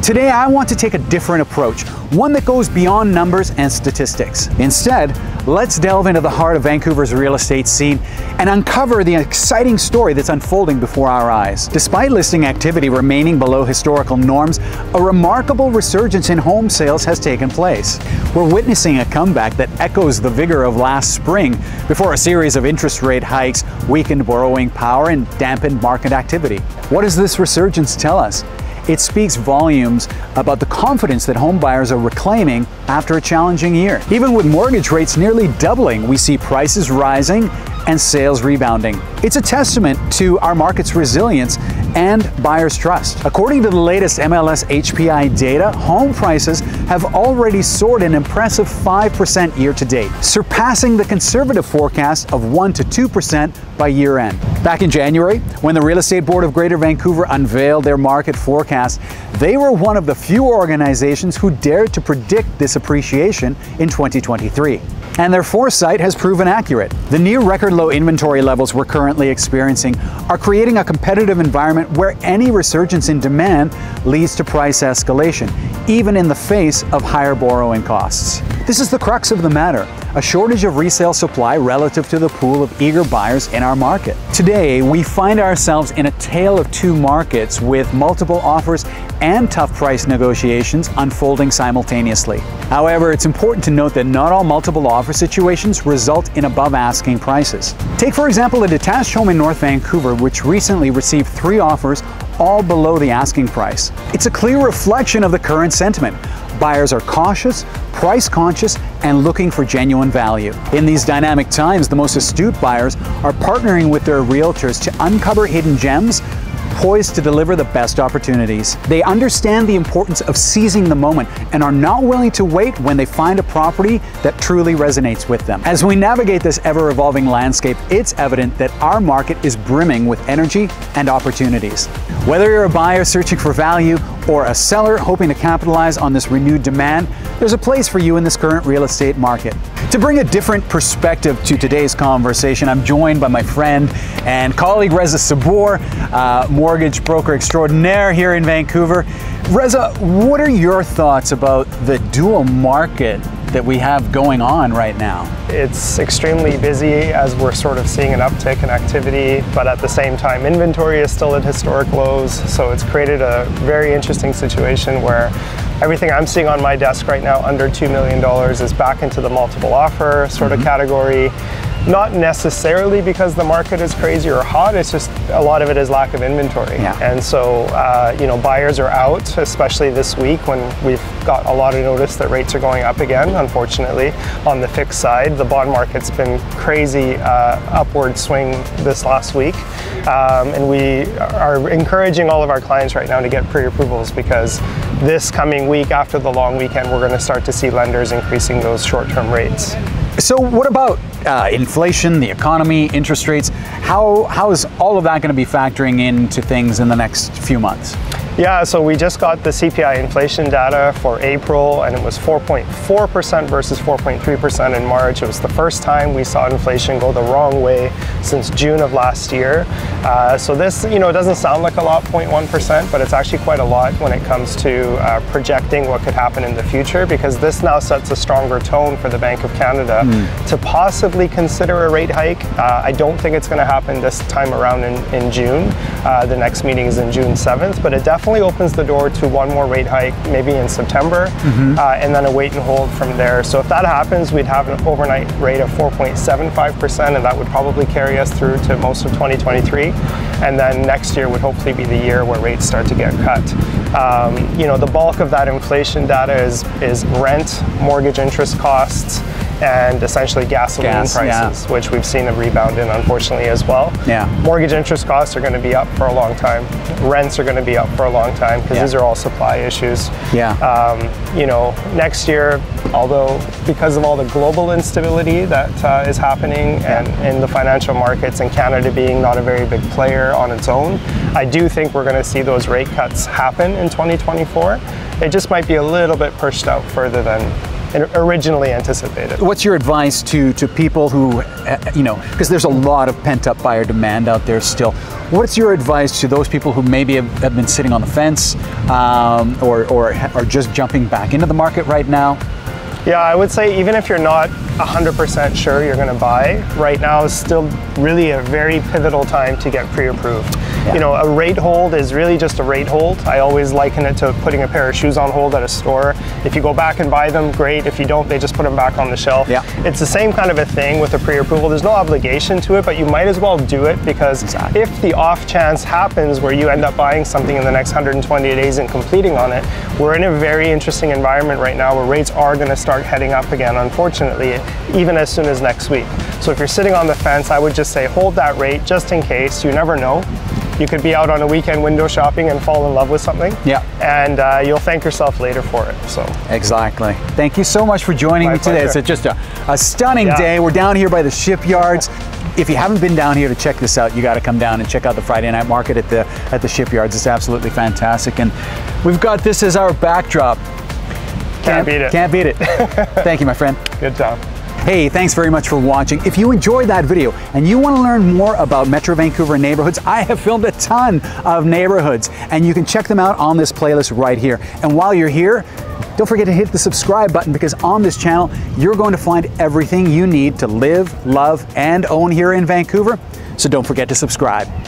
Today, I want to take a different approach, one that goes beyond numbers and statistics. Instead, let's delve into the heart of Vancouver's real estate scene and uncover the exciting story that's unfolding before our eyes. Despite listing activity remaining below historical norms, a remarkable resurgence in home sales has taken place. We're witnessing a comeback that echoes the vigor of last spring before a series of interest rate hikes weakened borrowing power and dampened market activity. What does this resurgence tell us? It speaks volumes about the confidence that home buyers are reclaiming after a challenging year. Even with mortgage rates nearly doubling, we see prices rising and sales rebounding. It's a testament to our market's resilience and buyers' trust. According to the latest MLS HPI data, home prices have already soared an impressive 5% year to date, surpassing the conservative forecast of 1 to 2% by year end. Back in January, when the Real Estate Board of Greater Vancouver unveiled their market forecast, they were one of the few organizations who dared to predict this appreciation in 2023. And their foresight has proven accurate. The near record low inventory levels we're currently experiencing are creating a competitive environment where any resurgence in demand leads to price escalation, even in the face of higher borrowing costs. This is the crux of the matter, a shortage of resale supply relative to the pool of eager buyers in our market. Today, we find ourselves in a tale of two markets with multiple offers and tough price negotiations unfolding simultaneously. However, it's important to note that not all multiple offer situations result in above asking prices. Take, for example, a detached home in North Vancouver, which recently received 3 offers, all below the asking price. It's a clear reflection of the current sentiment. Buyers are cautious, price conscious, and looking for genuine value. In these dynamic times, the most astute buyers are partnering with their realtors to uncover hidden gems, poised to deliver the best opportunities. They understand the importance of seizing the moment and are not willing to wait when they find a property that truly resonates with them. As we navigate this ever-evolving landscape, it's evident that our market is brimming with energy and opportunities. Whether you're a buyer searching for value or a seller hoping to capitalize on this renewed demand, there's a place for you in this current real estate market. To bring a different perspective to today's conversation, I'm joined by my friend and colleague Reza, mortgage broker extraordinaire here in Vancouver. Reza, what are your thoughts about the dual market that we have going on right now? It's extremely busy as we're sort of seeing an uptick in activity, but at the same time inventory is still at historic lows, so it's created a very interesting situation where everything I'm seeing on my desk right now under $2 million is back into the multiple offer sort of category. Not necessarily because the market is crazy or hot, it's just a lot of it is lack of inventory. And so, buyers are out, especially this week when we've got a lot of notice that rates are going up again, unfortunately. On the fixed side, the bond market's been crazy upward swing this last week. And we are encouraging all of our clients right now to get pre-approvals because this coming week after the long weekend, we're going to start to see lenders increasing those short-term rates. So what about inflation, the economy, interest rates? How is all of that going to be factoring into things in the next few months? Yeah, so we just got the CPI inflation data for April, and it was 4.4% versus 4.3% in March. It was the first time we saw inflation go the wrong way since June of last year. So this, it doesn't sound like a lot, 0.1%, but it's actually quite a lot when it comes to projecting what could happen in the future, because this now sets a stronger tone for the Bank of Canada to possibly consider a rate hike. I don't think it's going to happen this time around in June. The next meeting is in June 7th, but it definitely opens the door to one more rate hike, maybe in September, and then a wait and hold from there. So if that happens, we'd have an overnight rate of 4.75%, and that would probably carry us through to most of 2023. And then next year would hopefully be the year where rates start to get cut. The bulk of that inflation data is rent, mortgage interest costs, and essentially gasoline prices, which we've seen a rebound in, unfortunately, as well. Mortgage interest costs are going to be up for a long time. Rents are going to be up for a long time because these are all supply issues. Next year, although because of all the global instability that is happening and in the financial markets, and Canada being not a very big player on its own, I do think we're going to see those rate cuts happen in 2024. It just might be a little bit pushed out further than originally anticipated. What's your advice to people who, because there's a lot of pent-up buyer demand out there still, What's your advice to those people who maybe have been sitting on the fence or are just jumping back into the market right now? Yeah, I would say even if you're not 100% sure you're going to buy, right now is still really a very pivotal time to get pre-approved. Yeah. You know, a rate hold is really just a rate hold. I always liken it to putting a pair of shoes on hold at a store. If you go back and buy them, great. If you don't, they just put them back on the shelf. Yeah. It's the same kind of a thing with a pre-approval. There's no obligation to it, but you might as well do it because if the off chance happens where you end up buying something in the next 120 days and completing on it, we're in a very interesting environment right now where rates are going to start heading up again, unfortunately, even as soon as next week. So if you're sitting on the fence, I would just say hold that rate just in case. You never know. You could be out on a weekend window shopping and fall in love with something. Yeah. And you'll thank yourself later for it. So exactly. Thank you so much for joining me today. It's just a stunning day. We're down here by the shipyards. If you haven't been down here to check this out, you got to come down and check out the Friday night market at the shipyards. It's absolutely fantastic. And we've got this as our backdrop. Can't beat it. Can't beat it. Thank you, my friend. Good job. Hey, thanks very much for watching. If you enjoyed that video and you want to learn more about Metro Vancouver neighborhoods, I have filmed a ton of neighborhoods and you can check them out on this playlist right here. And while you're here, don't forget to hit the subscribe button because on this channel, you're going to find everything you need to live, love, and own here in Vancouver. So don't forget to subscribe.